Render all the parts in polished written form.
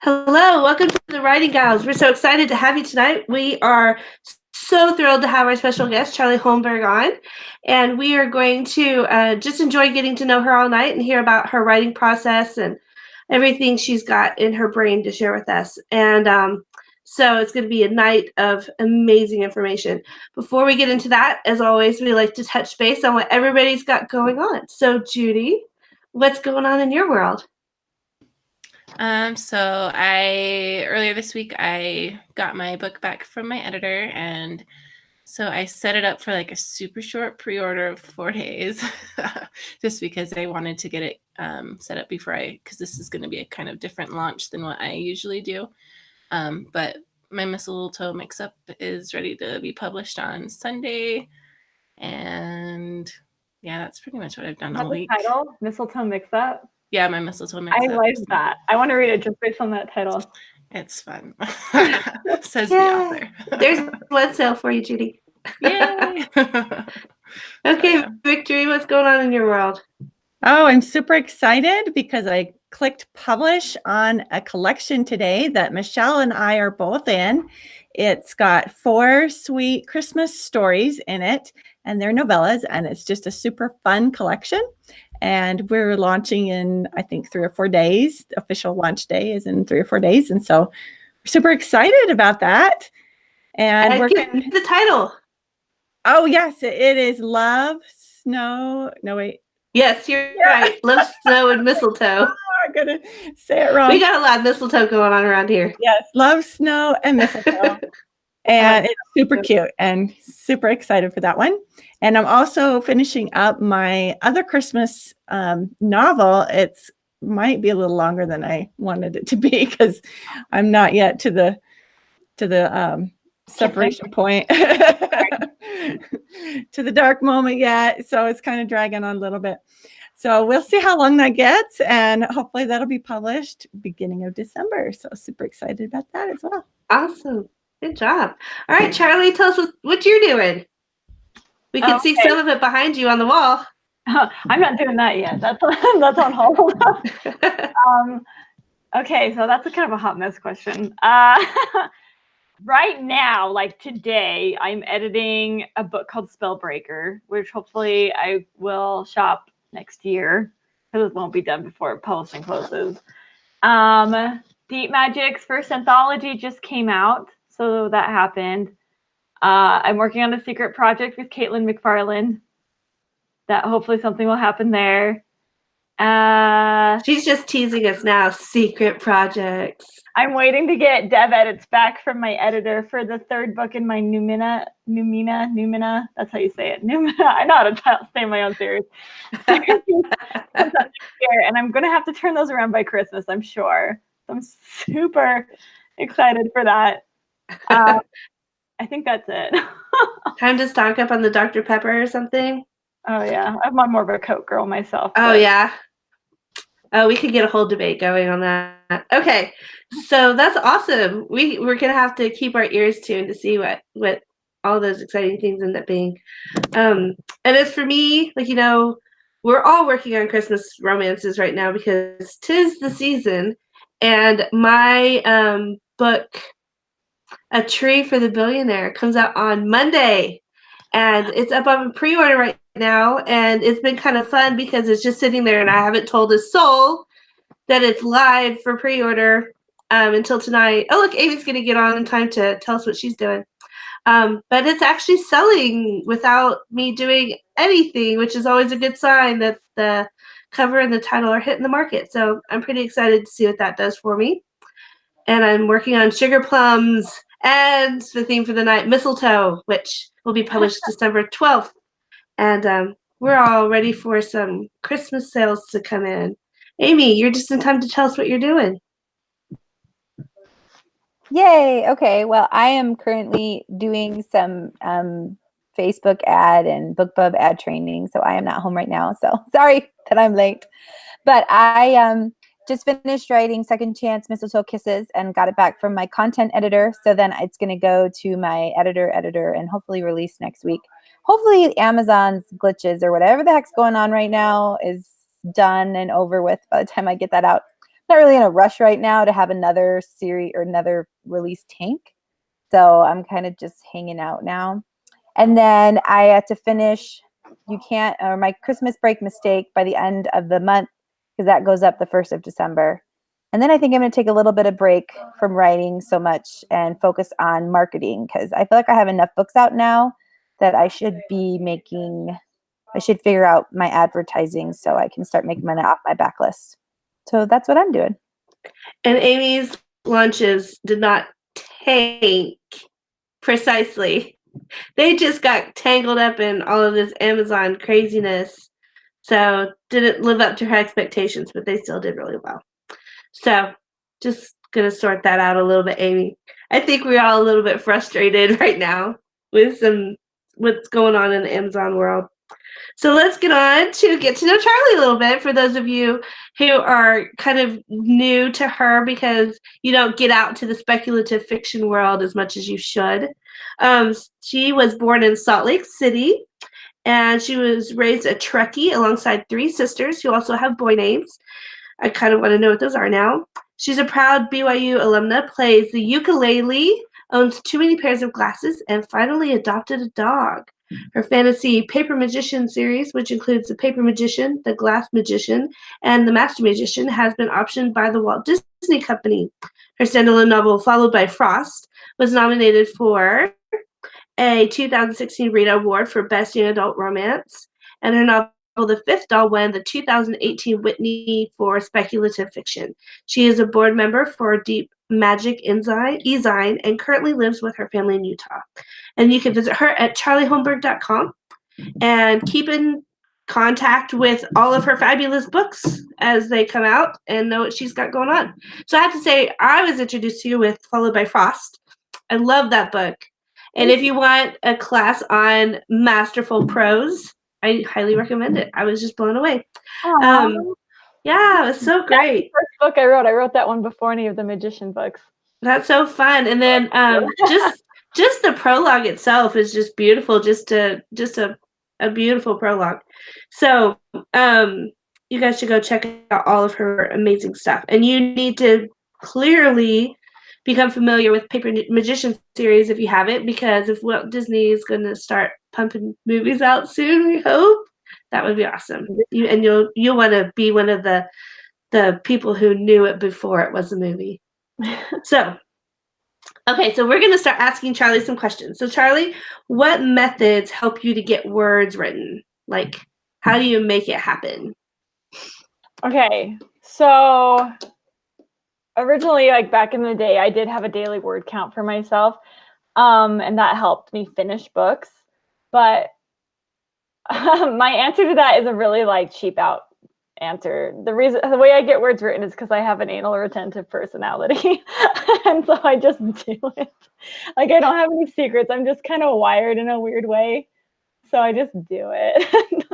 Hello, welcome to the Writing Gals. We're so excited to have you tonight. We are so thrilled to have our special guest, Charlie Holmberg, on. And we are going to just enjoy getting to know her all night and hear about her writing process and everything she's got in her brain to share with us. And so it's going to be a night of amazing information. Before we get into that, as always, we like to touch base on what everybody's got going on. So, Judy, what's going on in your world? So earlier this week, I got my book back from my editor, and so I set it up for like a super short pre-order of 4 days, just because I wanted to get it set up because this is going to be a kind of different launch than what I usually do. But my Mistletoe Mix-Up is ready to be published on Sunday, and yeah, that's pretty much what I've done all week. Title? Mistletoe Mix-Up? Yeah, my Mistletoe Mix-Up. I like that. I want to read it just based on that title. It's fun, says the author. There's one sale for you, Judy. Yay! Okay, Victory, what's going on in your world? Oh, I'm super excited because I clicked publish on a collection today that Michelle and I are both in. It's got 4 sweet Christmas stories in it, and they're novellas, and it's just a super fun collection. And we're launching in, I think, 3 or 4 days. The official launch day is in 3 or 4 days. And so we're super excited about that. And we're getting the title. Oh, yes, it is Love, Snow. No, wait. Yes, you're right. Love, Snow, and Mistletoe. I'm going to say it wrong. We got a lot of mistletoe going on around here. Yes, Love, Snow, and Mistletoe. And it's super cute and super excited for that one. And I'm also finishing up my other Christmas novel. It's might be a little longer than I wanted it to be because I'm not yet to the separation point, to the dark moment yet. So it's kind of dragging on a little bit. So we'll see how long that gets, and hopefully that'll be published beginning of December. So super excited about that as well. Awesome. Good job. All right, Charlie, tell us what you're doing. We can see some of it behind you on the wall. I'm not doing that yet. That's on hold. Okay, so that's a kind of a hot mess question. Right now, like today, I'm editing a book called Spellbreaker, which hopefully I will shop next year because it won't be done before publishing closes. Deep Magic's first anthology just came out. So that happened. I'm working on a secret project with Caitlin McFarland. That hopefully something will happen there. She's just teasing us now. Secret projects. I'm waiting to get dev edits back from my editor for the 3rd book in my Numina. That's how you say it. Numina. I know how to say my own series. And I'm going to have to turn those around by Christmas, I'm sure. I'm super excited for that. I think that's it. Time to stock up on the Dr. Pepper or something. Oh yeah, I'm more of a Coke girl myself. Oh yeah. Oh, we could get a whole debate going on that. Okay, so that's awesome. We're gonna have to keep our ears tuned to see what all those exciting things end up being. And as for me, we're all working on Christmas romances right now because 'tis the season, and my book, A Tree for the Billionaire, comes out on Monday, and it's up on pre-order right now, and it's been kind of fun because it's just sitting there, and I haven't told a soul that it's live for pre-order until tonight. Oh, look, Amy's going to get on in time to tell us what she's doing. But it's actually selling without me doing anything, which is always a good sign that the cover and the title are hitting the market. So I'm pretty excited to see what that does for me. And I'm working on Sugar Plums and the theme for the night, Mistletoe, which will be published December 12th. And we're all ready for some Christmas sales to come in. Amy, you're just in time to tell us what you're doing. Yay. Okay. Well, I am currently doing some Facebook ad and BookBub ad training, so I am not home right now. So sorry that I'm late. But I just finished writing Second Chance Mistletoe Kisses and got it back from my content editor. So then it's going to go to my editor, and hopefully release next week. Hopefully Amazon's glitches or whatever the heck's going on right now is done and over with by the time I get that out. not really in a rush right now to have another series or another release tank. So I'm kind of just hanging out now. And then I had to finish my Christmas break mistake by the end of the month, because that goes up the 1st of December. And then I think I'm going to take a little bit of break from writing so much and focus on marketing, because I feel like I have enough books out now that I should figure out my advertising so I can start making money off my backlist. So that's what I'm doing. And Amy's lunches did not tank precisely. They just got tangled up in all of this Amazon craziness. So didn't live up to her expectations, but they still did really well. So just going to sort that out a little bit, Amy. I think we're all a little bit frustrated right now with what's going on in the Amazon world. So let's get on to get to know Charlie a little bit, for those of you who are kind of new to her because you don't get out to the speculative fiction world as much as you should. She was born in Salt Lake City, and she was raised a Trekkie alongside 3 sisters who also have boy names. I kind of want to know what those are now. She's a proud BYU alumna, plays the ukulele, owns too many pairs of glasses, and finally adopted a dog. Her fantasy Paper Magician series, which includes The Paper Magician, The Glass Magician, and The Master Magician, has been optioned by the Walt Disney Company. Her standalone novel, Followed by Frost, was nominated for a 2016 Rita Award for Best Young Adult Romance, and her novel The Fifth Doll won the 2018 Whitney for Speculative Fiction. She is a board member for Deep Magic Ezine and currently lives with her family in Utah. And you can visit her at charlieholmberg.com and keep in contact with all of her fabulous books as they come out and know what she's got going on. So I have to say, I was introduced to you with Followed by Frost. I love that book. And if you want a class on masterful prose, I highly recommend it. I was just blown away. Yeah, it was so great. That's the first book I wrote. I wrote that one before any of the magician books. That's so fun. And then just the prologue itself is just beautiful. Just a beautiful prologue. So you guys should go check out all of her amazing stuff. And you need to clearly become familiar with Paper Magician series if you haven't, because if Walt Disney is going to start pumping movies out soon, we hope, that would be awesome. You'll want to be one of the people who knew it before it was a movie. So we're going to start asking Charlie some questions. So Charlie, what methods help you to get words written? Like, how do you make it happen? Okay, so originally, like back in the day, I did have a daily word count for myself, and that helped me finish books. But my answer to that is a really cheap out answer. The way I get words written is because I have an anal retentive personality, and so I just do it. Like, I don't have any secrets. I'm just kind of wired in a weird way, so I just do it.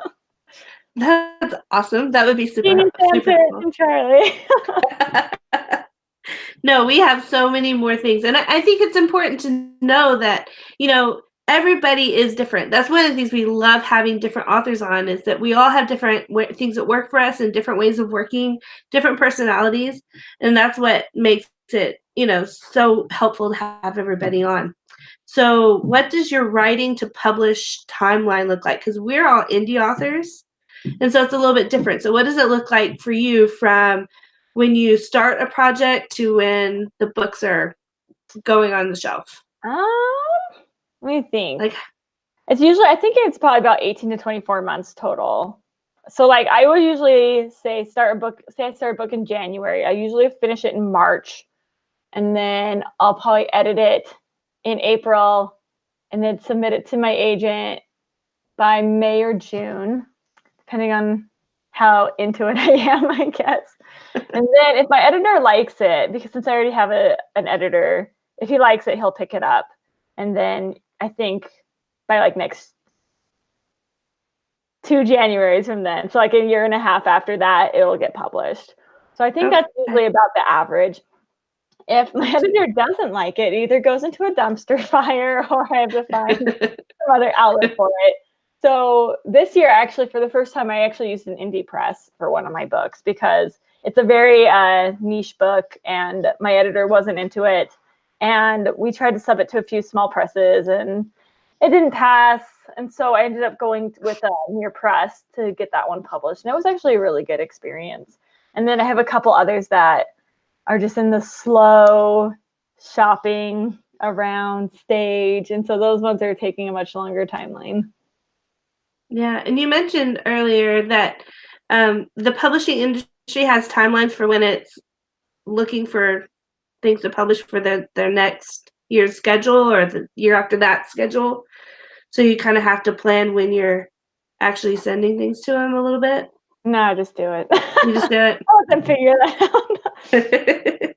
That's awesome. That would be super cool. Charlie. No, we have so many more things. And I think it's important to know that, everybody is different. That's one of the things we love having different authors on, is that we all have different things that work for us and different ways of working, different personalities. And that's what makes it, so helpful to have everybody on. So what does your writing to publish timeline look like? Because we're all indie authors. And so it's a little bit different. So what does it look like for you from when you start a project to when the books are going on the shelf? Let me think. I think it's probably about 18 to 24 months total. So I would usually say I start a book in January. I usually finish it in March, and then I'll probably edit it in April and then submit it to my agent by May or June, depending on how into it I am, I guess. And then if my editor likes it, because since I already have an editor, if he likes it, he'll pick it up. And then I think by next 2 Januaries from then, so a year and a half after that, it'll get published. So I think that's usually about the average. If my editor doesn't like it, it either goes into a dumpster fire or I have to find some other outlet for it. So this year, actually, for the first time, I actually used an indie press for one of my books, because it's a very niche book, and my editor wasn't into it. And we tried to sub it to a few small presses, and it didn't pass. And so I ended up going with Near Press to get that one published. And it was actually a really good experience. And then I have a couple others that are just in the slow shopping around stage. And so those ones are taking a much longer timeline. Yeah. And you mentioned earlier that the publishing industry has timelines for when it's looking for things to publish for their next year's schedule or the year after that schedule. So you kind of have to plan when you're actually sending things to them a little bit. No, just do it. You just do it. I'll let them figure that out.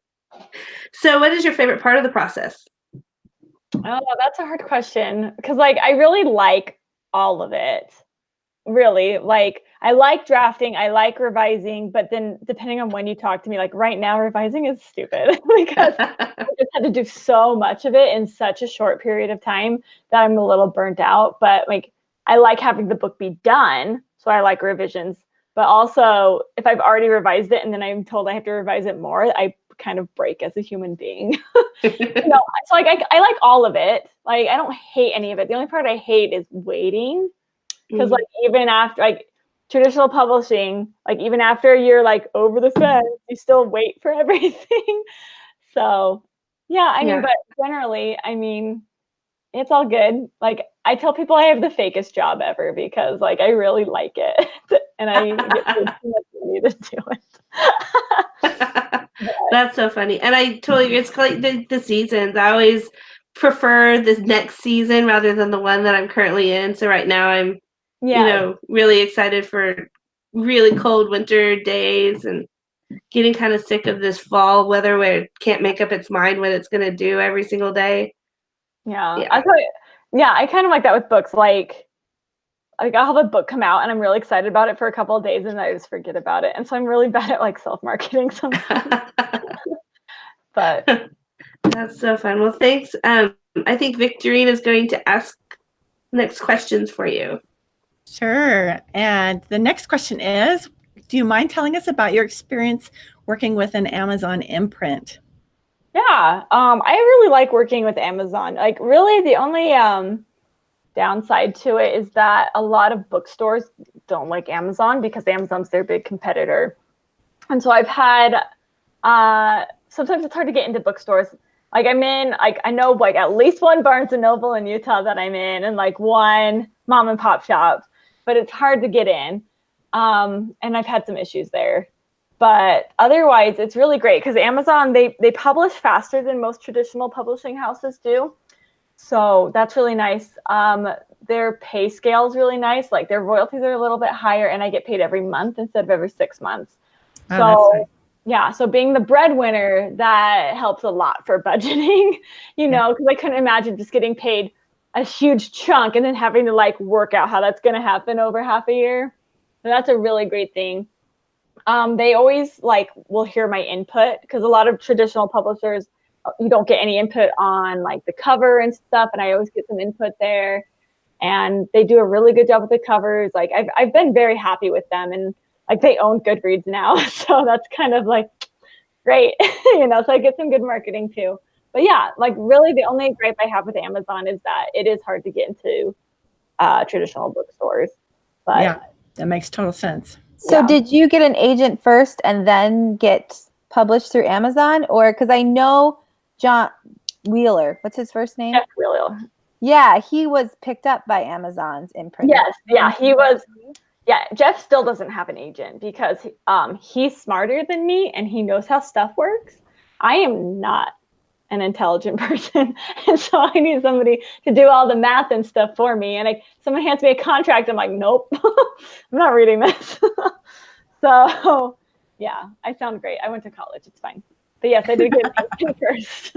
So what is your favorite part of the process? Oh, that's a hard question. Because like I really like all of it. Really. Like I like drafting, I like revising, but then depending on when you talk to me, like right now revising is stupid because I just had to do so much of it in such a short period of time that I'm a little burnt out. But like I like having the book be done, so I like revisions. But also if I've already revised it and then I'm told I have to revise it more, I kind of break as a human being. So like I like all of it. Like I don't hate any of it. The only part I hate is waiting. Because like even after like traditional publishing, like even after a year like over the fence, you still wait for everything. So yeah, I mean, but generally, I mean, it's all good. Like I tell people I have the fakest job ever because like I really like it and I get paid too much money to do it. That's so funny. And I totally agree. It's like the seasons. I always prefer this next season rather than the one that I'm currently in. So right now I'm really excited for really cold winter days and getting kind of sick of this fall weather where it can't make up its mind what it's going to do every single day. Yeah. I kind of like that with books. Like I'll have a book come out and I'm really excited about it for a couple of days and I just forget about it. And so I'm really bad at like self-marketing sometimes. But that's so fun. Well, thanks. I think Victorine is going to ask next questions for you. Sure. And the next question is, do you mind telling us about your experience working with an Amazon imprint? Yeah, I really like working with Amazon. Like really the only downside to it is that a lot of bookstores don't like Amazon because Amazon's their big competitor. And so I've had, sometimes it's hard to get into bookstores. Like I'm in, like I know like at least one Barnes & Noble in Utah that I'm in and like one mom and pop shop, but it's hard to get in. And I've had some issues there. But otherwise, it's really great because Amazon, they publish faster than most traditional publishing houses do. So that's really nice. Their pay scale is really nice. Like their royalties are a little bit higher and I get paid every month instead of every 6 months. Oh, so that's nice. Yeah, so being the breadwinner, that helps a lot for budgeting, because I couldn't imagine just getting paid a huge chunk and then having to like work out how that's going to happen over half a year. So that's a really great thing. They always like will hear my input because a lot of traditional publishers, you don't get any input on like the cover and stuff. And I always get some input there and they do a really good job with the covers. Like I've been very happy with them and like they own Goodreads now. So that's kind of like great, so I get some good marketing too. But yeah, like really the only gripe I have with Amazon is that it is hard to get into traditional bookstores. But yeah, that makes total sense. So did you get an agent first and then get published through Amazon? Or because I know John Wheeler, what's his first name? Jeff Wheeler. Yeah, he was picked up by Amazon's imprint. Yes, yeah, he was. Yeah, Jeff still doesn't have an agent because he's smarter than me and he knows how stuff works. I am not an intelligent person. And so I need somebody to do all the math and stuff for me. And someone hands me a contract. I'm like, nope, I'm not reading this. So yeah, I sound great. I went to college. It's fine. But yes, I did get an agent first.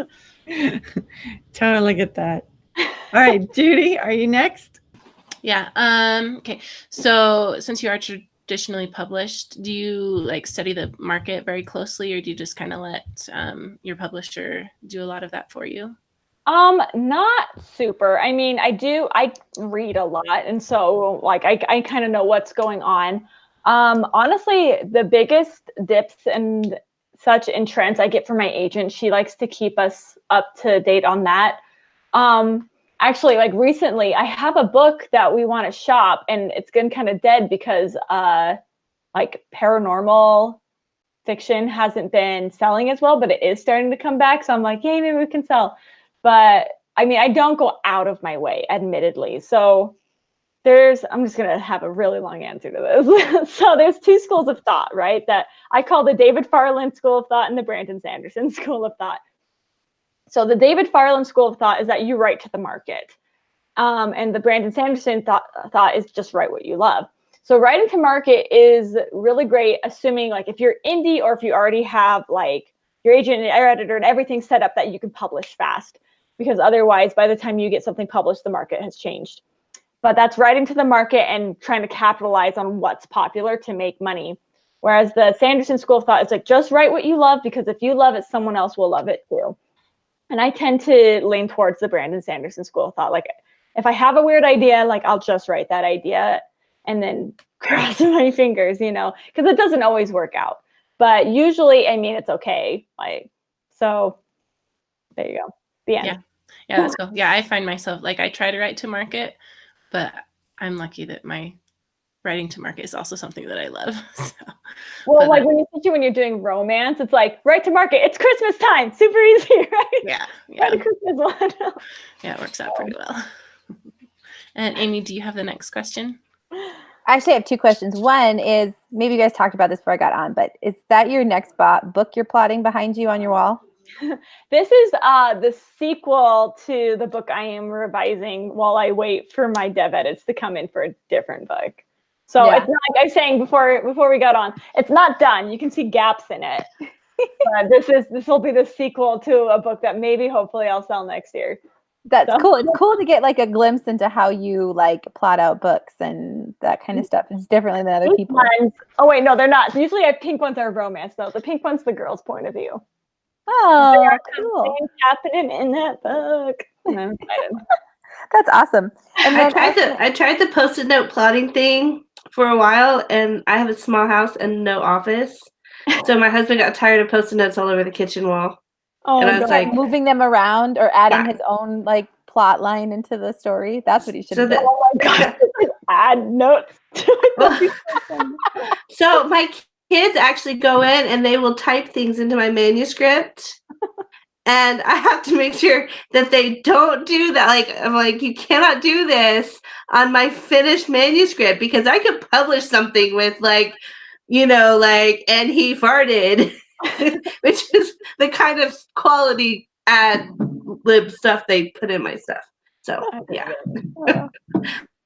Totally get that. All right, Judy, are you next? Yeah. Okay. So since you are traditionally published, do you like study the market very closely or do you just kind of let your publisher do a lot of that for you? Not super. I mean, I read a lot. And so like, I kind of know what's going on. Honestly, the biggest dips and such in trends I get from my agent. She likes to keep us up to date on that. Actually, like recently, I have a book that we want to shop, and it's been kind of dead because like paranormal fiction hasn't been selling as well, but it is starting to come back. So I'm like, yay, maybe we can sell. But I mean, I don't go out of my way, admittedly. So I'm just going to have a really long answer to this. So there's two schools of thought, right? That I call the David Farland School of Thought and the Brandon Sanderson School of Thought. So the David Farland School of Thought is that you write to the market. And the Brandon Sanderson thought is just write what you love. So writing to market is really great, assuming like if you're indie or if you already have like your agent and your editor and everything set up that you can publish fast, because otherwise by the time you get something published, the market has changed. But that's writing to the market and trying to capitalize on what's popular to make money. Whereas the Sanderson School of Thought is like, just write what you love, because if you love it, someone else will love it too. And I tend to lean towards the Brandon Sanderson School of Thought. Like if I have a weird idea, like I'll just write that idea and then cross my fingers, you know, because it doesn't always work out. But usually, I mean, it's okay. Like, so there you go. The end. Yeah, that's cool. Yeah, I find myself like I try to write to market, but I'm lucky that my writing to market is also something that I love. So, well, like when you're doing romance, it's like write to market. It's Christmas time. Super easy, right? Yeah. Write a Christmas one. Yeah, it works out pretty well. And Amy, do you have the next question? I actually have two questions. One is, maybe you guys talked about this before I got on, but is that your next book you're plotting behind you on your wall? This is the sequel to the book I am revising while I wait for my dev edits to come in for a different book. So It's not like I was saying before we got on, it's not done. You can see gaps in it. But this will be the sequel to a book that maybe hopefully I'll sell next year. That's cool. It's cool to get like a glimpse into how you like plot out books and that kind of stuff. It's differently than other people. Oh wait, no, they're not. Usually I pink ones are romance though. The pink one's the girl's point of view. Oh, cool. Things happening in that book. And I'm excited. That's awesome. And then I tried the Post-it note plotting thing for a while, and I have a small house and no office. So my husband got tired of Post-it notes all over the kitchen wall. Oh, and I was like, moving them around or adding his own like plot line into the story. That's what he should have done. Oh my God. Add notes to it. So my kids actually go in and they will type things into my manuscript. And I have to make sure that they don't do that. Like, I'm like, you cannot do this on my finished manuscript, because I could publish something with like, you know, like, and he farted, which is the kind of quality ad lib stuff they put in my stuff. So, yeah.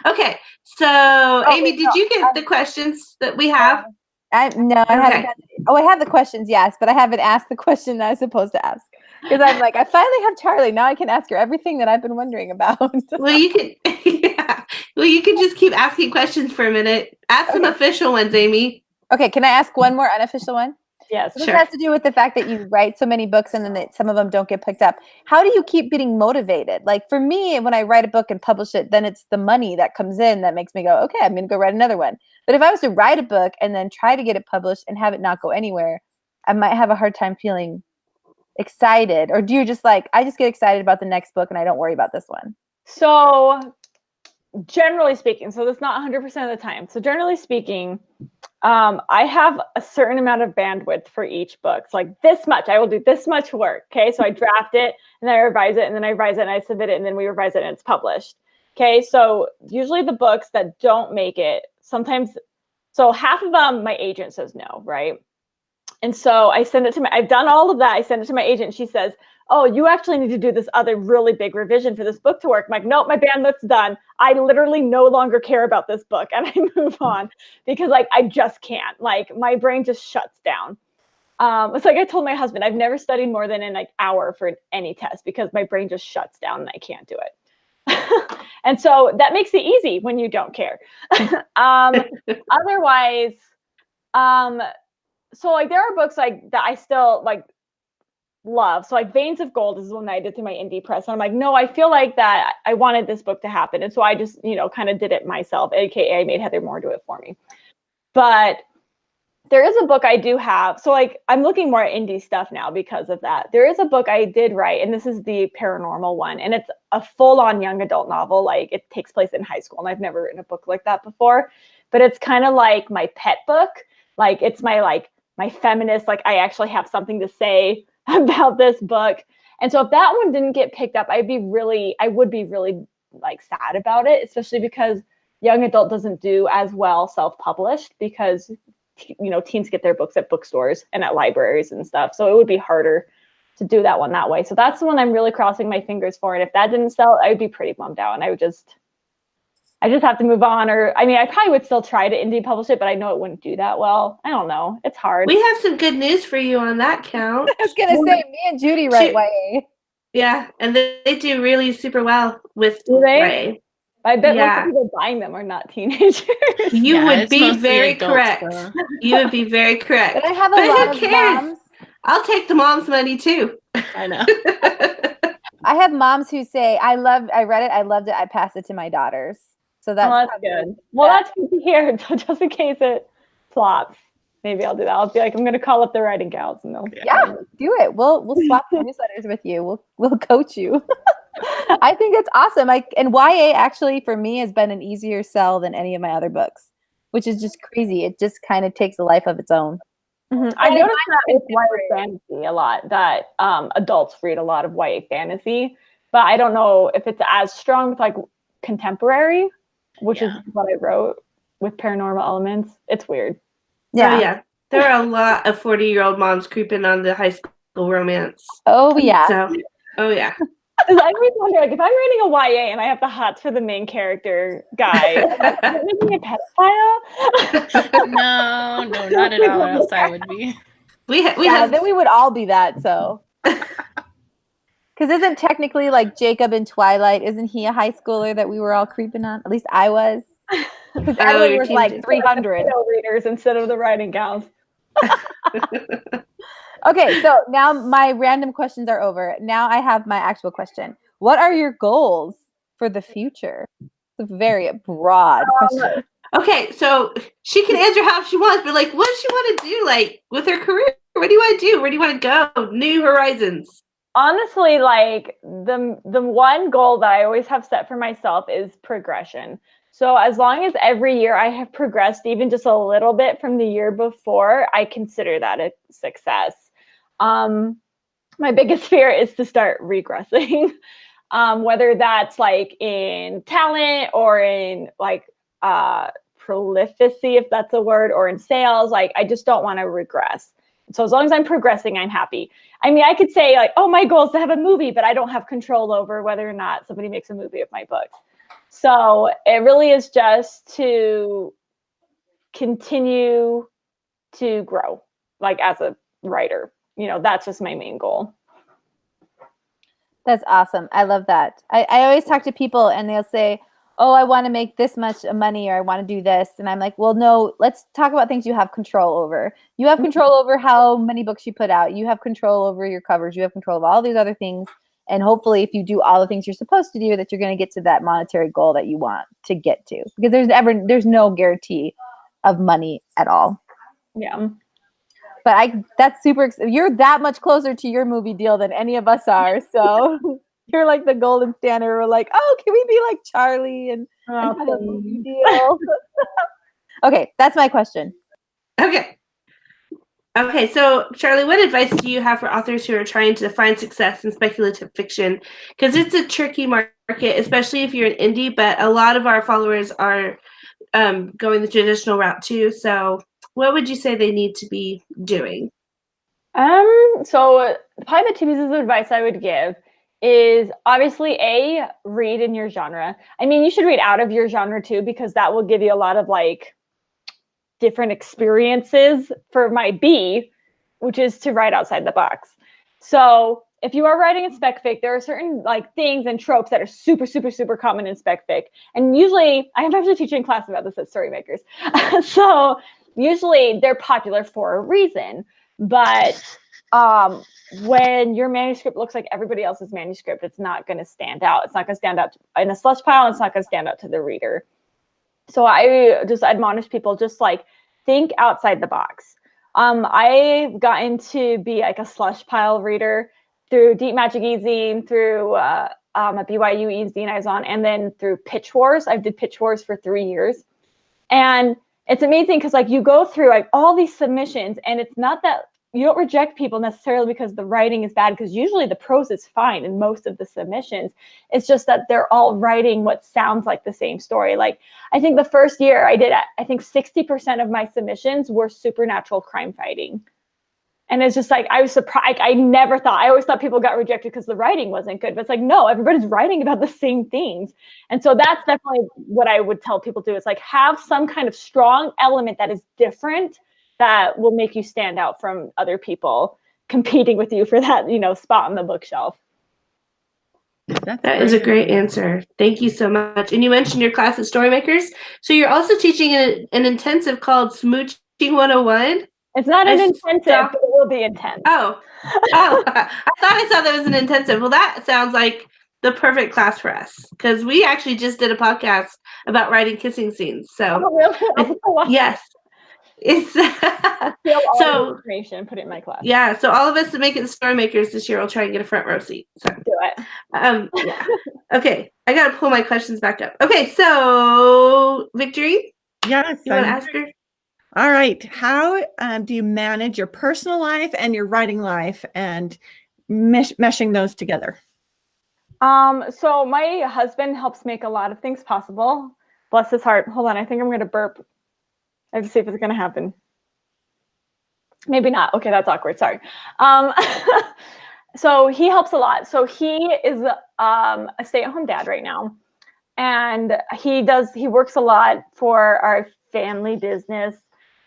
Okay. So, Amy, did you get the questions that we have? I haven't. I have the questions, yes, but I haven't asked the question that I was supposed to ask. Because I'm like, I finally have Charlie. Now I can ask her everything that I've been wondering about. Well, you can just keep asking questions for a minute. Ask some official ones, Amy. Okay, can I ask one more unofficial one? Yes, This has to do with the fact that you write so many books and then some of them don't get picked up. How do you keep getting motivated? Like for me, when I write a book and publish it, then it's the money that comes in that makes me go, okay, I'm going to go write another one. But if I was to write a book and then try to get it published and have it not go anywhere, I might have a hard time feeling excited. Or do you just like, I just get excited about the next book and I don't worry about this one? So generally speaking, so that's not 100% of the time. So generally speaking, I have a certain amount of bandwidth for each book. It's like this much, I will do this much work. Okay. So I draft it and then I revise it and then I revise it and I submit it and then we revise it and it's published. Okay. So usually the books that don't make it, sometimes, so half of them, my agent says no. Right. And so I send it to I've done all of that. I send it to my agent. She says, oh, you actually need to do this other really big revision for this book to work. I'm like, nope, my bandwidth's done. I literally no longer care about this book. And I move on because like, I just can't, like my brain just shuts down. It's like I told my husband, I've never studied more than an hour for any test because my brain just shuts down and I can't do it. And so that makes it easy when you don't care. Otherwise, so like there are books like that I still like love. So like Veins of Gold is the one that I did through my indie press. And I'm like, no, I feel like that I wanted this book to happen. And so I just, kind of did it myself, AKA I made Heather Moore do it for me. But there is a book I do have. So like I'm looking more at indie stuff now because of that. There is a book I did write, and this is the paranormal one. And it's a full-on young adult novel. Like it takes place in high school. And I've never written a book like that before. But it's kind of like my pet book. Like it's my feminist, like I actually have something to say about this book. And so if that one didn't get picked up, I would be really like sad about it, especially because young adult doesn't do as well self-published because teens get their books at bookstores and at libraries and stuff. So it would be harder to do that one that way. So that's the one I'm really crossing my fingers for. And if that didn't sell, I would be pretty bummed out. And I just have to move on. Or, I mean, I probably would still try to indie publish it, but I know it wouldn't do that well. I don't know. It's hard. We have some good news for you on that count. I was gonna say, me and Judy write YA. Yeah, and they do really super well with Do they? YA. I bet most Yeah. of the people buying them are not teenagers. You Yeah, would it's be mostly very adults, correct. though. You would be very correct. But I have a But lot who of cares? moms. I'll take the mom's money too. I know. I have moms who say, I read it, I loved it, I passed it to my daughters. So that's, That's good. Well, that's good to hear. So just in case it flops, maybe I'll do that. I'll be like, I'm going to call up the writing gals, and they'll Yeah, do it. We'll swap newsletters with you. We'll coach you. I think it's awesome. And YA actually for me has been an easier sell than any of my other books, which is just crazy. It just kind of takes a life of its own. I noticed that with YA fantasy a lot, that adults read a lot of YA fantasy, but I don't know if it's as strong with like contemporary, which is what I wrote with paranormal elements. It's weird. Yeah. Oh, yeah. There are a lot of 40-year-old moms creeping on the high school romance. Oh yeah. So, oh yeah. I always wonder, like, if I'm reading a YA and I have the hots for the main character guy, is that making a pedophile? No, not at all. Or else I would be. We Yeah, have then we would all be that. So, because isn't technically like Jacob in Twilight? Isn't he a high schooler that we were all creeping on? At least I was. Because Emily you're was like changing. 300. Readers instead of the writing gals. Okay, so now my random questions are over. Now I have my actual question. What are your goals for the future? It's a very broad question. Okay, so she can answer how she wants, but like, what does she want to do, like, with her career? What do you want to do? Where do you want to go? New horizons. Honestly, like the one goal that I always have set for myself is progression. So as long as every year I have progressed even just a little bit from the year before, I consider that a success. My biggest fear is to start regressing, whether that's like in talent or in like prolificacy, if that's a word, or in sales. Like I just don't want to regress. So as long as I'm progressing, I'm happy. I mean, I could say like, oh, my goal is to have a movie, but I don't have control over whether or not somebody makes a movie of my books. So it really is just to continue to grow, like as a writer. That's just my main goal. That's awesome. I love that. I always talk to people and they'll say, oh, I want to make this much money or I want to do this. And I'm like, well, no, let's talk about things you have control over. You have control over how many books you put out. You have control over your covers. You have control of all these other things. And hopefully if you do all the things you're supposed to do, that you're going to get to that monetary goal that you want to get to. Because there's no guarantee of money at all. Yeah. But that's super, you're that much closer to your movie deal than any of us are. So you're like the golden standard. We're like, oh, can we be like Charlie and have a movie deal? Okay, that's my question. Okay, so Charlie, what advice do you have for authors who are trying to find success in speculative fiction? Because it's a tricky market, especially if you're an indie, but a lot of our followers are going the traditional route too. So what would you say they need to be doing? So probably the two pieces of advice I would give is obviously read in your genre. I mean, you should read out of your genre too, because that will give you a lot of like different experiences for my B, which is to write outside the box. So if you are writing in spec fic, there are certain like things and tropes that are super, super, super common in spec fic. And usually, I am actually teaching class about this at Storymakers. So usually they're popular for a reason. But when your manuscript looks like everybody else's manuscript, it's not going to stand out. It's not going to stand out in a slush pile. And it's not going to stand out to the reader. So I just admonish people, just like think outside the box. I've gotten to be like a slush pile reader through Deep Magic e-zine, through a BYU e-zine I was on, and then through Pitch Wars. I did Pitch Wars for 3 years. And it's amazing because like you go through like all these submissions, and it's not that you don't reject people necessarily because the writing is bad, because usually the prose is fine in most of the submissions. It's just that they're all writing what sounds like the same story. Like I think the first year I did, I think 60% of my submissions were supernatural crime fighting. And it's just like, I was surprised. I always thought people got rejected because the writing wasn't good. But it's like, no, everybody's writing about the same things. And so that's definitely what I would tell people to do. It's like, have some kind of strong element that is different, that will make you stand out from other people competing with you for that, spot on the bookshelf. That is a great answer. Thank you so much. And you mentioned your class at Storymakers. So you're also teaching an intensive called Smooching 101? It's not an intensive, but it will be intense. Oh, I thought I saw that was an intensive. Well, that sounds like the perfect class for us, because we actually just did a podcast about writing kissing scenes. So, really? Yes. It's so information and put it in my class. Yeah, so all of us that make it the Storymakers this year will try and get a front row seat. So do it. Yeah. Okay, I gotta pull my questions back up. Okay, so Victory? Yes. You want to ask her? All right. How do you manage your personal life and your writing life and meshing those together? So my husband helps make a lot of things possible. Bless his heart. Hold on, I think I'm going to burp. I have to see if it's going to happen. Maybe not. Okay, that's awkward. Sorry. So he helps a lot. So he is a stay-at-home dad right now, and he works a lot for our family business.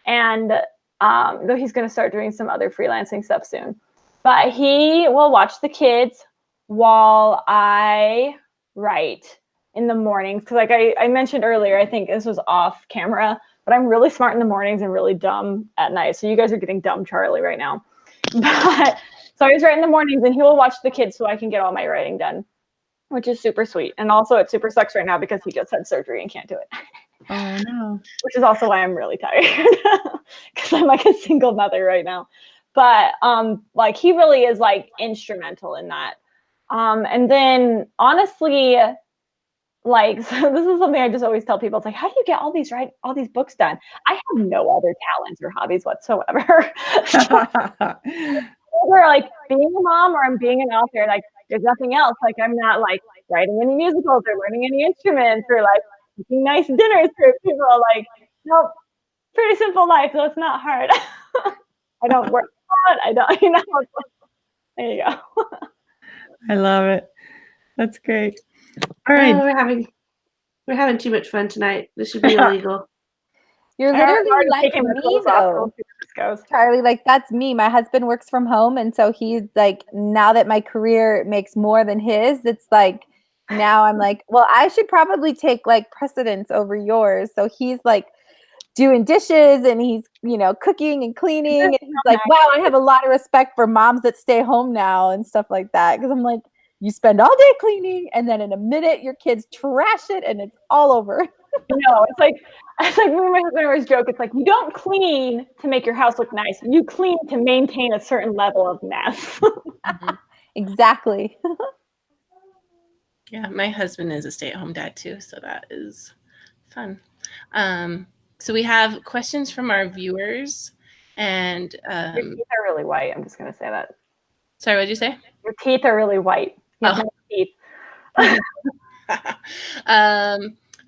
And though he's going to start doing some other freelancing stuff soon, but he will watch the kids while I write in the mornings. Because like I mentioned earlier, I think this was off camera, but I'm really smart in the mornings and really dumb at night. So you guys are getting dumb Charlie right now. But so I was writing in the mornings, and he will watch the kids so I can get all my writing done, which is super sweet. And also it super sucks right now because he just had surgery and can't do it. Oh no. Which is also why I'm really tired, because I'm like a single mother right now. But like he really is like instrumental in that. And then honestly, like, so this is something I just always tell people. It's like, how do you get all these books done? I have no other talents or hobbies whatsoever. Either like being a mom or I'm being an author. Like there's nothing else. Like I'm not like writing any musicals or learning any instruments or like cooking nice dinners for people. Like, nope, pretty simple life, so it's not hard. I don't work hard. I don't, there you go. I love it. That's great. All right. We're having too much fun tonight. This should be illegal. You're literally like me though, Charlie. Like that's me. My husband works from home, and so he's like, now that my career makes more than his, it's like now I'm like, well, I should probably take like precedence over yours. So he's like doing dishes, and he's cooking and cleaning, and he's like, wow, I have a lot of respect for moms that stay home now and stuff like that, because I'm like, you spend all day cleaning, and then in a minute your kids trash it, and it's all over. It's like me and my husband always joke. It's like you don't clean to make your house look nice. You clean to maintain a certain level of mess. Exactly. Yeah, my husband is a stay-at-home dad too, so that is fun. So we have questions from our viewers, and your teeth are really white. I'm just gonna say that. Sorry, what did you say? Your teeth are really white. You have nice teeth.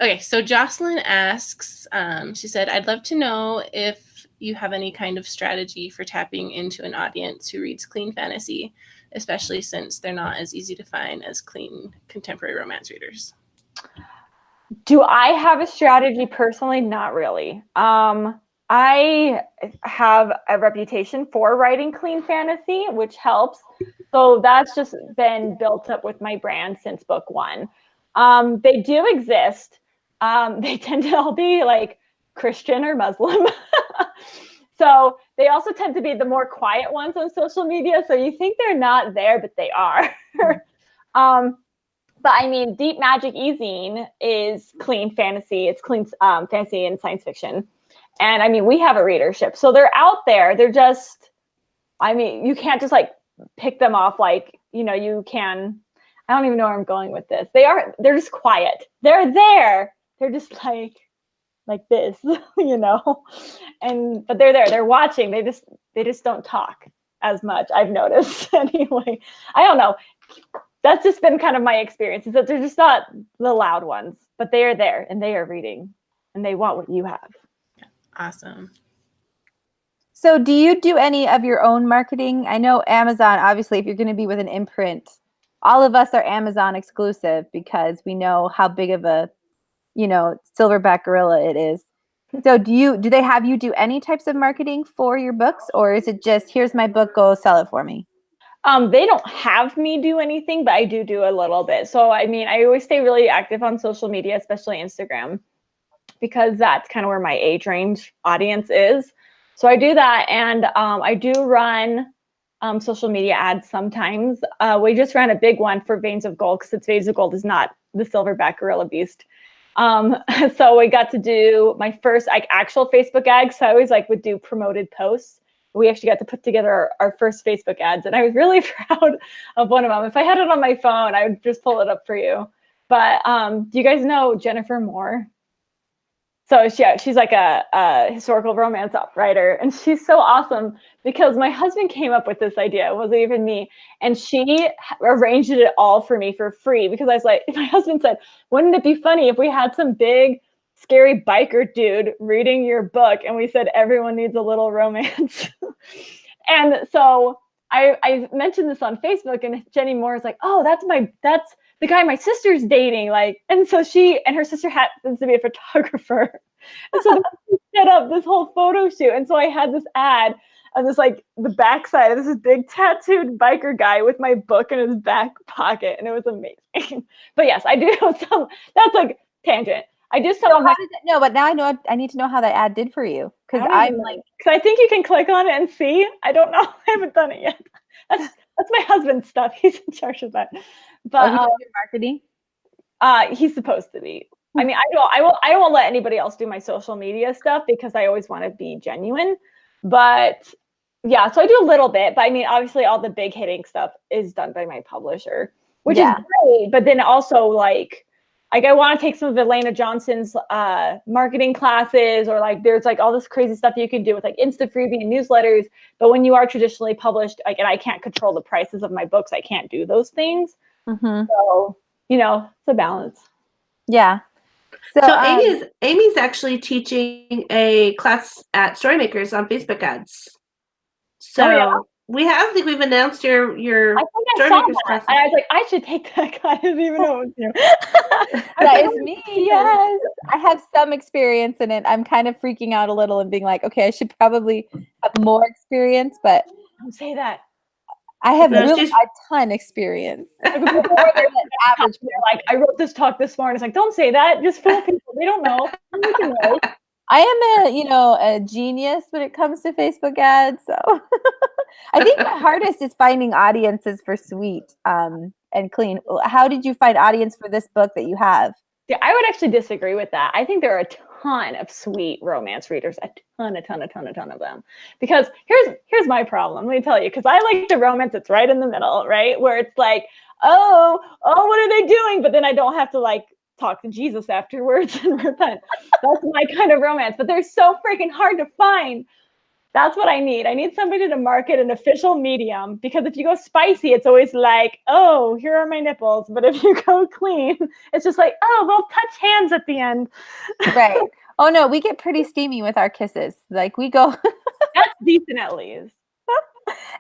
Okay, so Jocelyn asks, she said, I'd love to know if you have any kind of strategy for tapping into an audience who reads clean fantasy, especially since they're not as easy to find as clean contemporary romance readers. Do I have a strategy personally? Not really. I have a reputation for writing clean fantasy, which helps. So that's just been built up with my brand since book one. They do exist. They tend to all be like Christian or Muslim. So they also tend to be the more quiet ones on social media. So you think they're not there, but they are. But I mean, Deep Magic e-zine is clean fantasy. It's clean fantasy and science fiction. And I mean, we have a readership, so they're out there. They're just, I mean, you can't just like pick them off like, you know, you can. I don't even know where I'm going with this. They're just quiet. They're there. They're just like this, you know. But they're there. They're watching. They just don't talk as much, I've noticed. Anyway, I don't know. That's just been kind of my experience, is that they're just not the loud ones, but they are there and they are reading and they want what you have. Awesome. So do you do any of your own marketing? I know Amazon, obviously, if you're going to be with an imprint, all of us are Amazon exclusive because we know how big of a, you know, silverback gorilla it is. So do they have you do any types of marketing for your books, or is it just, here's my book, go sell it for me? They don't have me do anything, but I do a little bit. So, I mean, I always stay really active on social media, especially Instagram, because that's kind of where my age range audience is. So I do that. And I do run social media ads sometimes. We just ran a big one for Veins of Gold, because Veins of Gold is not the silverback gorilla beast. So we got to do my first like actual Facebook ad. So I always like would do promoted posts. We actually got to put together our first Facebook ads, and I was really proud of one of them. If I had it on my phone, I would just pull it up for you. But do you guys know Jennifer Moore? So she's like a historical romance writer, and she's so awesome because my husband came up with this idea. It wasn't even me. And she arranged it all for me for free, because I was like, my husband said, wouldn't it be funny if we had some big, scary biker dude reading your book and we said everyone needs a little romance? And so I mentioned this on Facebook, and Jenny Moore is like, oh, that's the guy my sister's dating. Like, and so she and her sister happens to be a photographer. And so they set up this whole photo shoot. And so I had this ad of this, like, the backside of this big tattooed biker guy with my book in his back pocket. And it was amazing. But yes, I do some, that's like tangent. I do some. No, but now I need to know how that ad did for you. Because I think you can click on it and see. I don't know. I haven't done it yet. That's my husband's stuff. He's in charge of that. But marketing. He's supposed to be. I mean, I won't let anybody else do my social media stuff, because I always want to be genuine. But yeah, so I do a little bit. But I mean, obviously, all the big hitting stuff is done by my publisher, which is great. But then also like I want to take some of Elena Johnson's marketing classes, or like there's like all this crazy stuff you can do with like Insta freebie and newsletters. But when you are traditionally published, like, and I can't control the prices of my books, I can't do those things. Mm-hmm. So, you know, it's a balance. Yeah. So Amy's actually teaching a class at Storymakers on Facebook ads. So I think we've announced your Storymakers class. And I was like, I should take that class. I didn't even know it was you. That is me. Yes, I have some experience in it. I'm kind of freaking out a little and being like, okay, I should probably have more experience, but don't say that. I have really a ton experience. Average. Like, I wrote this talk this morning. It's like, don't say that. Just fool people. They don't know. I am a genius when it comes to Facebook ads. So I think the hardest is finding audiences for Sweet and Clean. How did you find audience for this book that you have? Yeah, I would actually disagree with that. I think there are a ton of Sweet romance readers, a ton of them. Because here's my problem. Let me tell you, because I like the romance that's right in the middle, right? Where it's like, oh, what are they doing? But then I don't have to like talk to Jesus afterwards and repent. That's my kind of romance. But they're so freaking hard to find. That's what I need. I need somebody to market an official medium, because if you go spicy, it's always like, oh, here are my nipples. But if you go clean, it's just like, oh, we'll touch hands at the end. Right. Oh, no, we get pretty steamy with our kisses. Like we go. That's decent at least.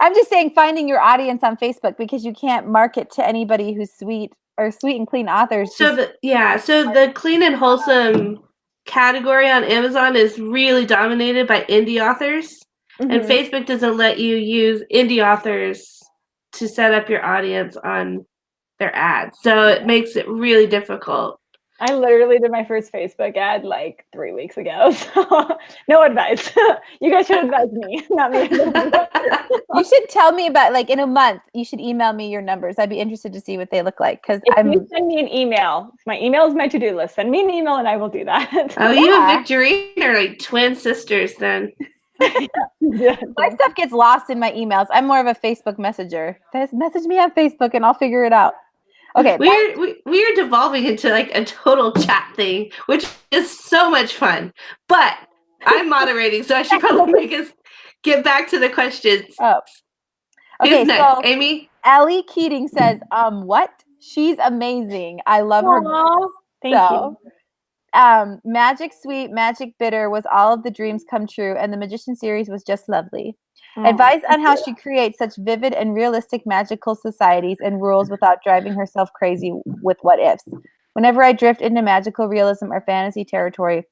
I'm just saying finding your audience on Facebook, because you can't market to anybody who's sweet or sweet and clean authors. So the clean and wholesome category on Amazon is really dominated by indie authors, and Facebook doesn't let you use indie authors to set up your audience on their ads, so it makes it really difficult. I literally did my first Facebook ad like 3 weeks ago. So no advice. You guys should advise me, not me. You should tell me about, like, in a month, you should email me your numbers. I'd be interested to see what they look like, because If you send me an email, my email is my to-do list. Send me an email and I will do that. Oh, you and Yeah. Victorine are like twin sisters then. my stuff gets lost in my emails. I'm more of a Facebook messenger. Message me on Facebook and I'll figure it out. Okay. We're devolving into like a total chat thing, which is so much fun. But I'm moderating, so I should probably make us get back to the questions. Oh. Okay, Who's next? so Amy? Ellie Keating says, what? She's amazing. I love her. Aww, thank you. Magic Sweet, Magic Bitter was all of the dreams come true, and the Magician series was just lovely. Advice on how she creates such vivid and realistic magical societies and rules without driving herself crazy with what ifs. Whenever I drift into magical realism or fantasy territory,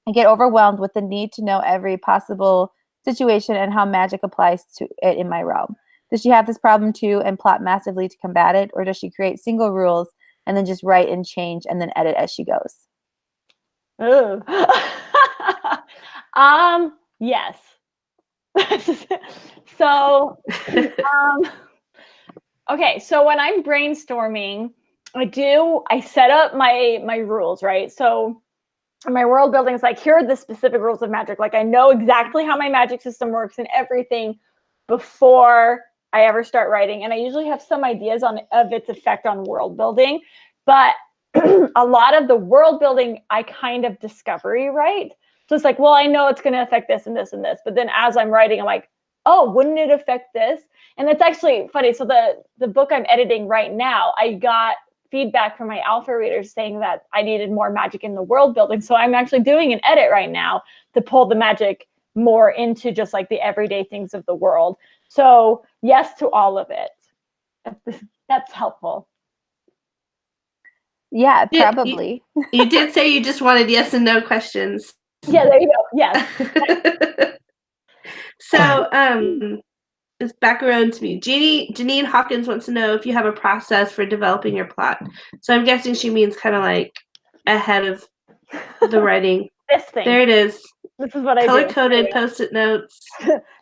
I get overwhelmed with the need to know every possible situation and how magic applies to it in my realm. Does she have this problem too and plot massively to combat it, or does she create single rules and then just write and change and then edit as she goes? Ooh. Yes. So, okay. So when I'm brainstorming, I set up my rules, right? So my world building is like, here are the specific rules of magic. Like, I know exactly how my magic system works and everything before I ever start writing. And I usually have some ideas of its effect on world building, but a lot of the world building, I kind of discovery, right? So it's like, well, I know it's going to affect this and this and this. But then as I'm writing, I'm like, oh, wouldn't it affect this? And it's actually funny. So the book I'm editing right now, I got feedback from my alpha readers saying that I needed more magic in the world building. So I'm actually doing an edit right now to pull the magic more into just like the everyday things of the world. So yes to all of it. That's helpful. Yeah, probably. You did say you just wanted yes and no questions. Yeah, there you go. Yes. So it's back around to me. Janine Hawkins wants to know if you have a process for developing your plot. So I'm guessing she means kind of like ahead of the writing. This thing. There it is. This is what I do. Color-coded Post-it notes.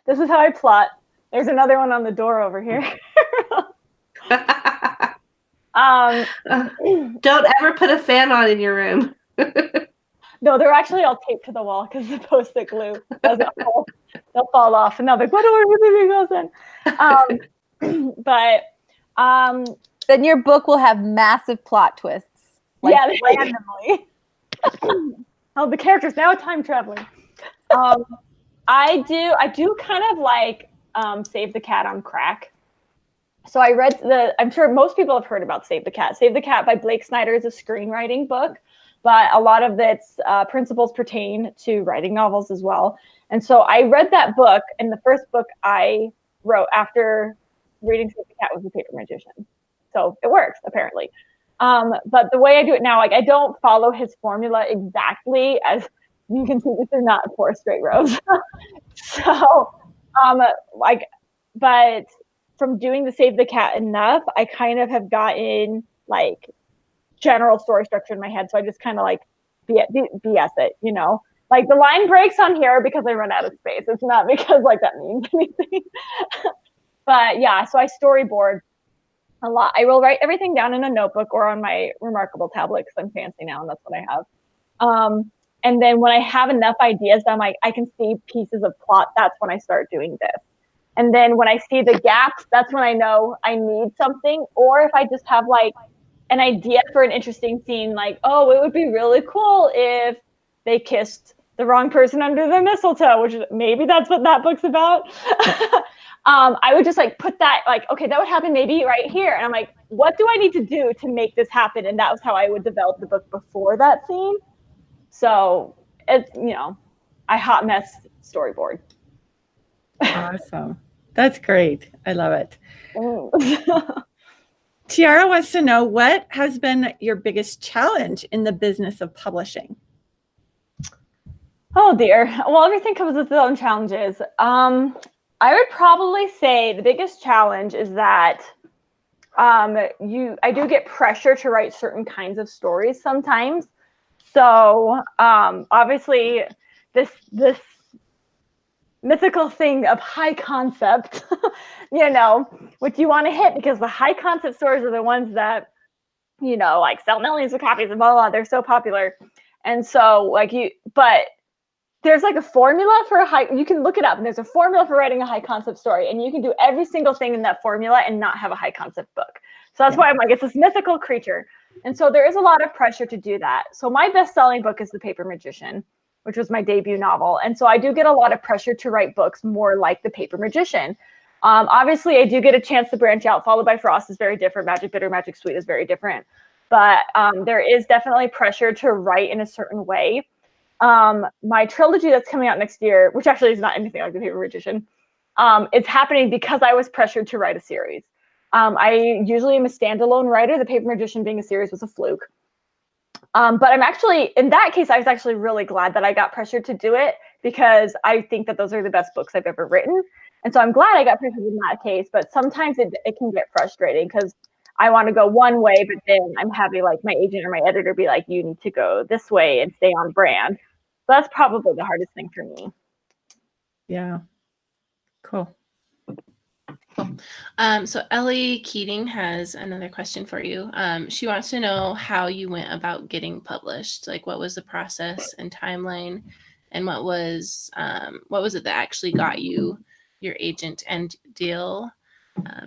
This is how I plot. There's another one on the door over here. Don't ever put a fan on in your room. No, they're actually all taped to the wall because the Post-it glue doesn't hold. They'll fall off, and they'll be like, what do I really go then? Then your book will have massive plot twists. Like, yeah, randomly. Oh, the characters now time traveling. I do kind of like Save the Cat on Crack. So I read I'm sure most people have heard about Save the Cat. Save the Cat by Blake Snyder is a screenwriting book, but a lot of its principles pertain to writing novels as well. And so I read that book, and the first book I wrote after reading Save the Cat was The Paper Magician. So it works, apparently. But the way I do it now, like, I don't follow his formula exactly. As you can see, this is not 4 straight rows. So, but from doing the Save the Cat enough, I kind of have gotten like general story structure in my head. So I just kind of like BS it, you know? Like, the line breaks on here because I run out of space. It's not because like that means anything. But yeah, so I storyboard a lot. I will write everything down in a notebook or on my Remarkable tablet because I'm fancy now and that's what I have. And then when I have enough ideas, I'm like, I can see pieces of plot. That's when I start doing this. And then when I see the gaps, that's when I know I need something. Or if I just have like an idea for an interesting scene, like, oh, it would be really cool if they kissed the wrong person under the mistletoe, which is, maybe that's what that book's about. I would just like put that, like, okay, that would happen maybe right here. And I'm like, what do I need to do to make this happen? And that was how I would develop the book before that scene. So it's, you know, I hot mess storyboard. Awesome. That's great. I love it. Tiara wants to know, what has been your biggest challenge in the business of publishing? Oh dear. Well, everything comes with its own challenges. I would probably say the biggest challenge is that I do get pressure to write certain kinds of stories sometimes. So obviously this mythical thing of high concept, which you want to hit, because the high concept stories are the ones that, like sell millions of copies and blah, blah, blah. They're so popular. And so but there's like a formula for you can look it up, and there's a formula for writing a high concept story, and you can do every single thing in that formula and not have a high concept book. So that's why I'm like, it's this mythical creature. And so there is a lot of pressure to do that. So my best-selling book is The Paper Magician, which was my debut novel. And so I do get a lot of pressure to write books more like The Paper Magician. Obviously, I do get a chance to branch out. Followed by Frost is very different. Magic Bitter, Magic Sweet is very different. But there is definitely pressure to write in a certain way. My trilogy that's coming out next year, which actually is not anything like The Paper Magician, it's happening because I was pressured to write a series. I usually am a standalone writer. The Paper Magician being a series was a fluke. But I'm actually, in that case, I was actually really glad that I got pressured to do it, because I think that those are the best books I've ever written. And so I'm glad I got pressured in that case, but sometimes it can get frustrating because I want to go one way, but then I'm having like my agent or my editor be like, you need to go this way and stay on brand. So that's probably the hardest thing for me. Yeah. Cool. So Ellie Keating has another question for you. She wants to know how you went about getting published. Like, what was the process and timeline, and what was it that actually got you your agent and deal?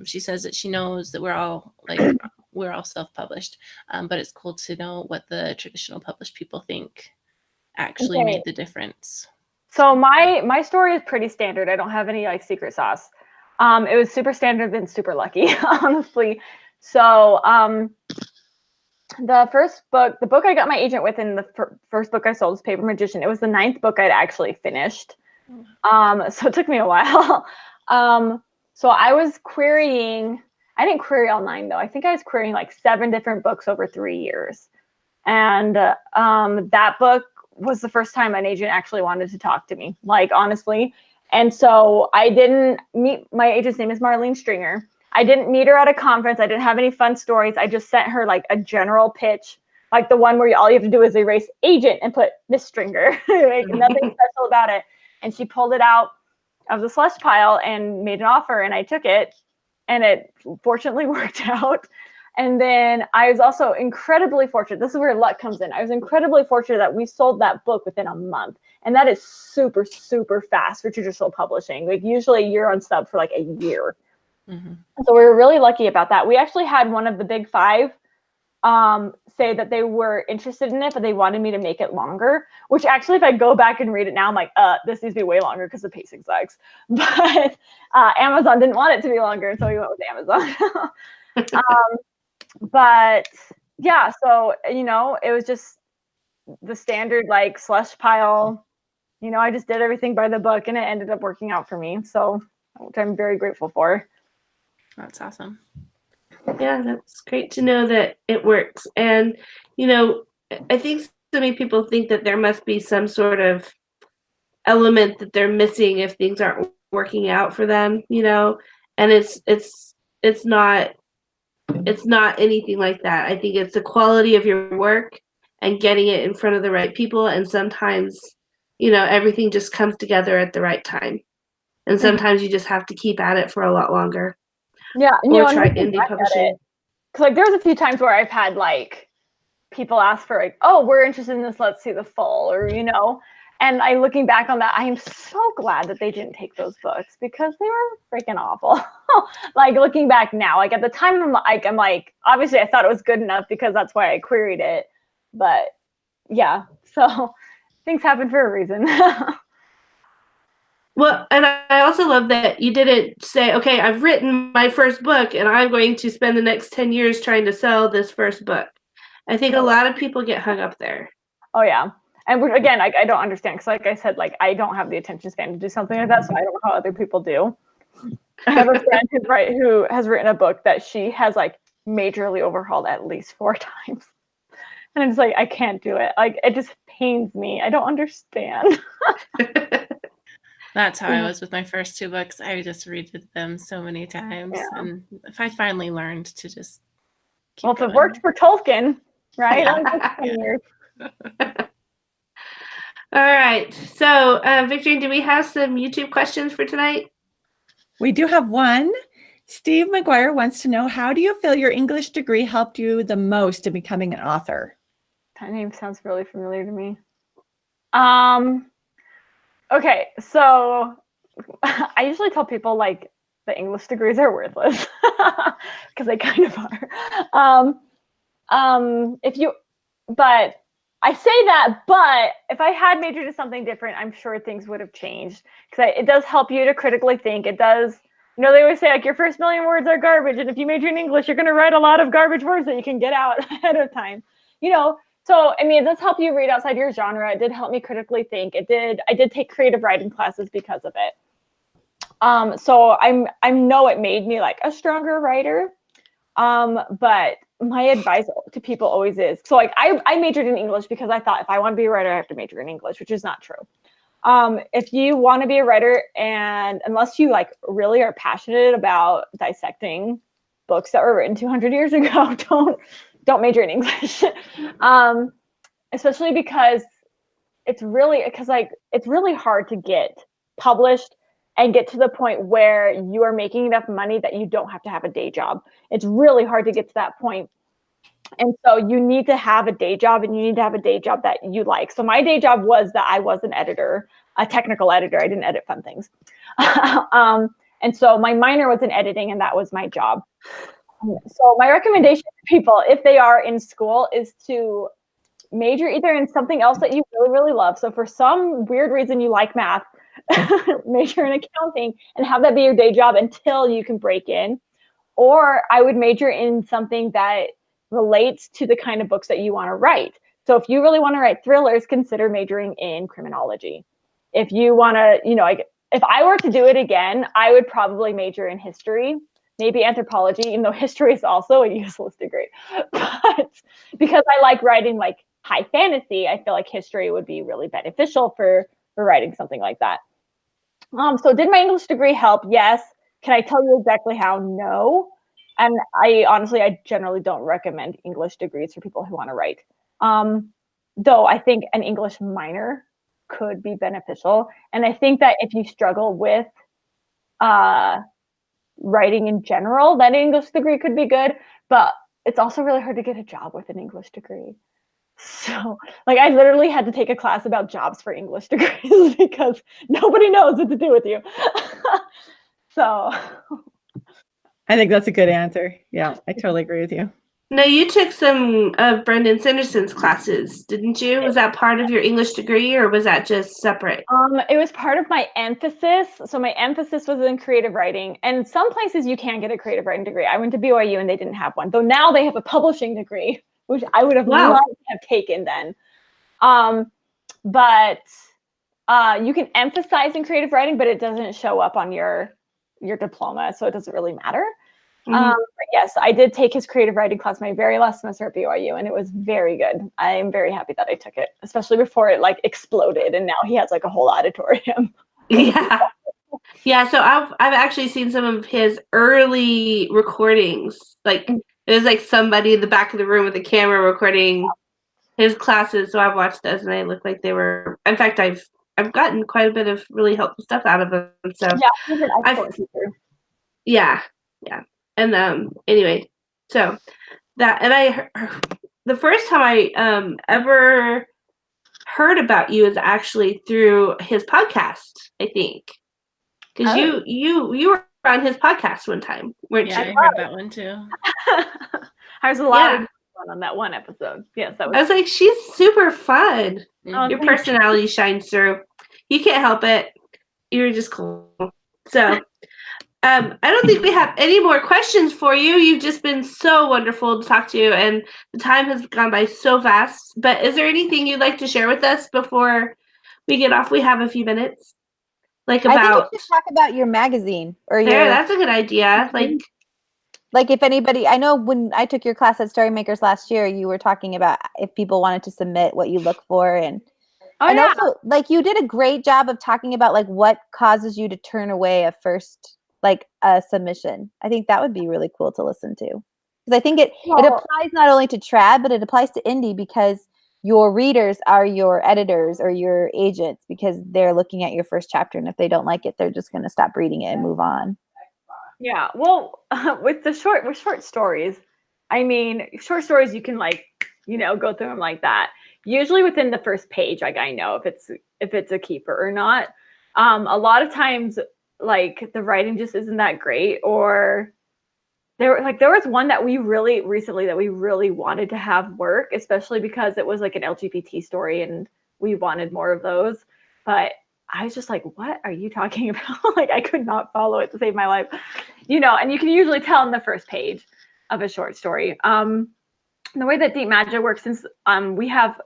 She says that she knows that we're all self-published, but it's cool to know what the traditional published people think actually made the difference. So my story is pretty standard. I don't have any like secret sauce. It was super standard and super lucky, honestly. So the first book, the book I got my agent with, in the first book I sold was Paper Magician. It was the 9th book I'd actually finished. So it took me a while. So I was querying, I didn't query all 9 though. I think I was querying like 7 different books over 3 years. And that book was the first time an agent actually wanted to talk to me, like honestly. And so I didn't meet, my agent's name is Marlene Stringer. I didn't meet her at a conference. I didn't have any fun stories. I just sent her like a general pitch, like the one where all you have to do is erase agent and put Miss Stringer, like nothing special about it. And she pulled it out of the slush pile and made an offer, and I took it, and it fortunately worked out. And then I was also incredibly fortunate. This is where luck comes in. I was incredibly fortunate that we sold that book within a month. And that is super, super fast for traditional publishing. Like usually you're on sub for like a year. Mm-hmm. So we were really lucky about that. We actually had one of the big 5 say that they were interested in it, but they wanted me to make it longer, which actually, if I go back and read it now, I'm like, this needs to be way longer because the pacing sucks. But Amazon didn't want it to be longer, so we went with Amazon. But yeah, so, it was just the standard like slush pile. I just did everything by the book, and it ended up working out for me. So, which I'm very grateful for. That's awesome. Yeah, that's great to know that it works. And, I think so many people think that there must be some sort of element that they're missing if things aren't working out for them, and it's not anything like that. I think it's the quality of your work and getting it in front of the right people. And sometimes, everything just comes together at the right time. And sometimes you just have to keep at it for a lot longer. Yeah. Or try indie publishing. Because there's a few times where I've had like people ask for like, oh, we're interested in this, let's see the full, or, and looking back on that, I am so glad that they didn't take those books, because they were freaking awful. Like looking back now, like at the time, I'm like, obviously I thought it was good enough because that's why I queried it. But yeah, so things happen for a reason. Well, and I also love that you didn't say, okay, I've written my first book and I'm going to spend the next 10 years trying to sell this first book. I think a lot of people get hung up there. Oh, yeah. And again, I don't understand, because like I said, like I don't have the attention span to do something like that, so I don't know how other people do. I have a friend who has written a book that she has like majorly overhauled at least 4 times. And I'm just like, I can't do it. Like, it just pains me. I don't understand. That's how I was with my first 2 books. I just read them so many times. Yeah. And if I finally learned to just keep Well, if going. it worked for Tolkien, right? Yeah. All right. So, Victor, do we have some YouTube questions for tonight? We do have one. Steve McGuire wants to know, how do you feel your English degree helped you the most in becoming an author? That name sounds really familiar to me. Okay, so I usually tell people like the English degrees are worthless because they kind of are. But I say that, but if I had majored in something different, I'm sure things would have changed because it does help you to critically think. It does, they always say like your first million words are garbage, and if you major in English, you're going to write a lot of garbage words that you can get out ahead of time. So, I mean, it does help you read outside your genre. It did help me critically think. I did take creative writing classes because of it. So I know it made me like a stronger writer. But my advice to people always is, so like I majored in English because I thought if I want to be a writer, I have to major in English, which is not true. If you want to be a writer, and unless you like really are passionate about dissecting books that were written 200 years ago, don't major in English. Especially because it's really hard to get published and get to the point where you are making enough money that you don't have to have a day job. It's really hard to get to that point. And so you need to have a day job, and you need to have a day job that you like. So my day job was that I was an editor, a technical editor. I didn't edit fun things. And so my minor was in editing, and that was my job. So my recommendation to people, if they are in school, is to major either in something else that you really, really love. So for some weird reason you like math, major in accounting and have that be your day job until you can break in. Or I would major in something that relates to the kind of books that you want to write. So if you really want to write thrillers, consider majoring in criminology. If you want to, if I were to do it again, I would probably major in history, maybe anthropology, even though history is also a useless degree. But because I like writing like high fantasy, I feel like history would be really beneficial for writing something like that. So did my English degree help? Yes. Can I tell you exactly how? No. And I generally don't recommend English degrees for people who want to write. Though I think an English minor could be beneficial. And I think that if you struggle with writing in general, then an English degree could be good. But it's also really hard to get a job with an English degree. So, like, I literally had to take a class about jobs for English degrees because nobody knows what to do with you. So, I think that's a good answer. Yeah, I totally agree with you. No, you took some of Brendan Sanderson's classes, didn't you? Was that part of your English degree, or was that just separate? It was part of my emphasis. So my emphasis was in creative writing, and some places you can get a creative writing degree. I went to BYU and they didn't have one, though now they have a publishing degree, which I would have loved to have taken then. But you can emphasize in creative writing, but it doesn't show up on your diploma, so it doesn't really matter. But yes, I did take his creative writing class my very last semester at BYU, and it was very good. I am very happy that I took it, especially before it like exploded, and now he has like a whole auditorium. Yeah. So I've actually seen some of his early recordings. Like it was like somebody in the back of the room with a camera recording his classes. So I've watched those, and they look like they were. In fact, I've gotten quite a bit of really helpful stuff out of them. So yeah, he's an excellent teacher. Yeah. And anyway, so that, and the first time I ever heard about you is actually through his podcast, I think, because you were on his podcast one time, weren't you? I heard that one too. I was a lot of fun on that one episode. Yes, that was. I was like, she's super fun. Oh, Your personality shines through. You can't help it. You're just cool. So. I don't think we have any more questions for you. You've just been so wonderful to talk to you, and the time has gone by so fast. But is there anything you'd like to share with us before we get off? We have a few minutes. I think you should talk about your magazine or that's a good idea. Like if anybody, I know when I took your class at Storymakers last year, you were talking about if people wanted to submit what you look for, and Oh, and yeah. also, like, you did a great job of talking about like what causes you to turn away a first, like, a submission. I think that would be really cool to listen to, because I think it Well- applies not only to trad, but it applies to indie, because your readers are your editors or your agents, because they're looking at your first chapter, and if they don't like it, they're just going to stop reading it and move on. Yeah, well, with short stories, I mean, short stories you can, like, go through them like that. Usually within the first page, like, I know if it's a keeper or not. A lot of times, like, the writing just isn't that great, or there was one that we really wanted to have work, especially because it was like an LGBT story and we wanted more of those. But I was just like, what are you talking about? Like, I could not follow it to save my life. And you can usually tell in the first page of a short story. The way that Deep Magic works, since we have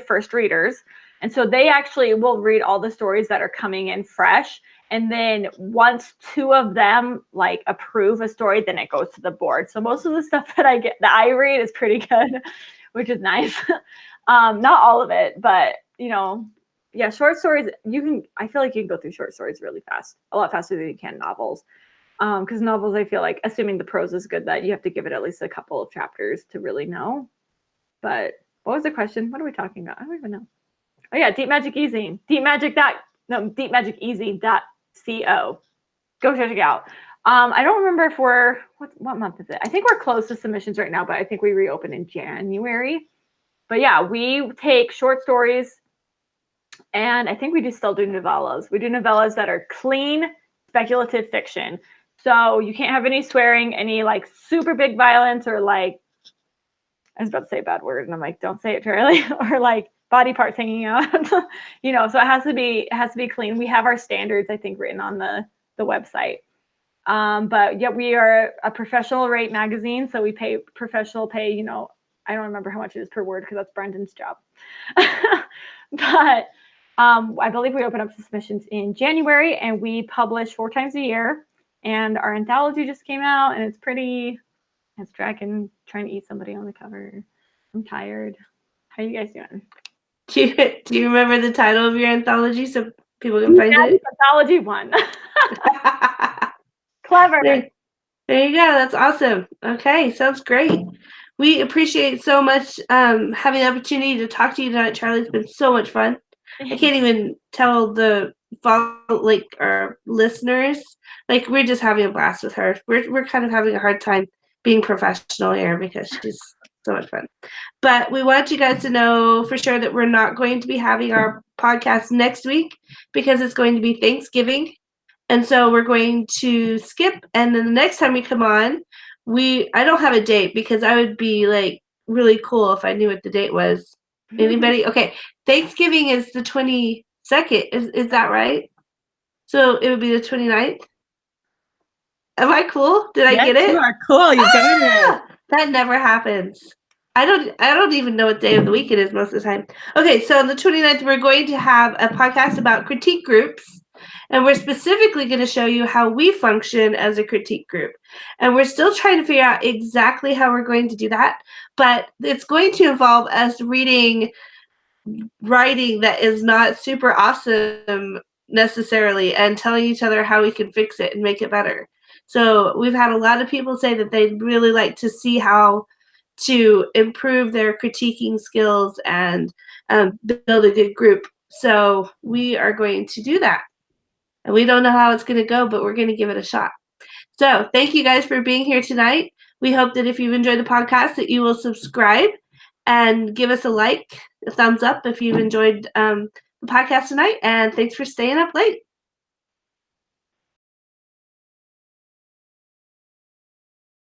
first readers, and so they actually will read all the stories that are coming in fresh. And then once 2 of them like approve a story, then it goes to the board. So most of the stuff that I read is pretty good, which is nice. Not all of it, but yeah, short stories, I feel like you can go through short stories really fast, a lot faster than you can novels. Because novels, I feel like, assuming the prose is good, that you have to give it at least a couple of chapters to really know. But what was the question? What are we talking about? I don't even know. Oh yeah, Deep Magic Easy. DeepMagicEasy.co. Go check it out. I don't remember if what month is it? I think we're close to submissions right now, but I think we reopen in January. But yeah, we take short stories, and I think we still do novellas. We do novellas that are clean, speculative fiction. So you can't have any swearing, any like super big violence, or like, I was about to say a bad word, and I'm like, don't say it, Charlie, or like body parts hanging out. So it has to be clean. We have our standards, I think, written on the website. But yeah, we are a professional rate magazine, so we pay professional pay. I don't remember how much it is per word because that's Brendan's job. But I believe we open up submissions in January, and we publish 4 times a year. And our anthology just came out, and it's dragging, trying to eat somebody on the cover. I'm tired. How you guys doing? Do you remember the title of your anthology so people can find it? Anthology 1. Clever. There you go. That's awesome. Okay, sounds great. We appreciate so much having the opportunity to talk to you tonight, Charlie. It's been so much fun. I can't even tell our listeners, like, we're just having a blast with her. We're kind of having a hard time being professional here because she's so much fun. But we want you guys to know for sure that we're not going to be having our podcast next week because it's going to be Thanksgiving. And so we're going to skip, and then the next time we come on, I don't have a date because I would be like really cool if I knew what the date was. Anybody? Okay. Thanksgiving is the 22nd. Is that right? So it would be the 29th. Am I cool? Did I get it? You are cool. You got it. That never happens. I don't even know what day of the week it is most of the time. Okay, so on the 29th, we're going to have a podcast about critique groups. And we're specifically going to show you how we function as a critique group. And we're still trying to figure out exactly how we're going to do that. But it's going to involve us reading writing that is not super awesome necessarily and telling each other how we can fix it and make it better. So we've had a lot of people say that they'd really like to see how to improve their critiquing skills and build a good group. So we are going to do that. And we don't know how it's going to go, but we're going to give it a shot. So thank you guys for being here tonight. We hope that if you've enjoyed the podcast that you will subscribe and give us a thumbs up if you've enjoyed the podcast tonight. And thanks for staying up late.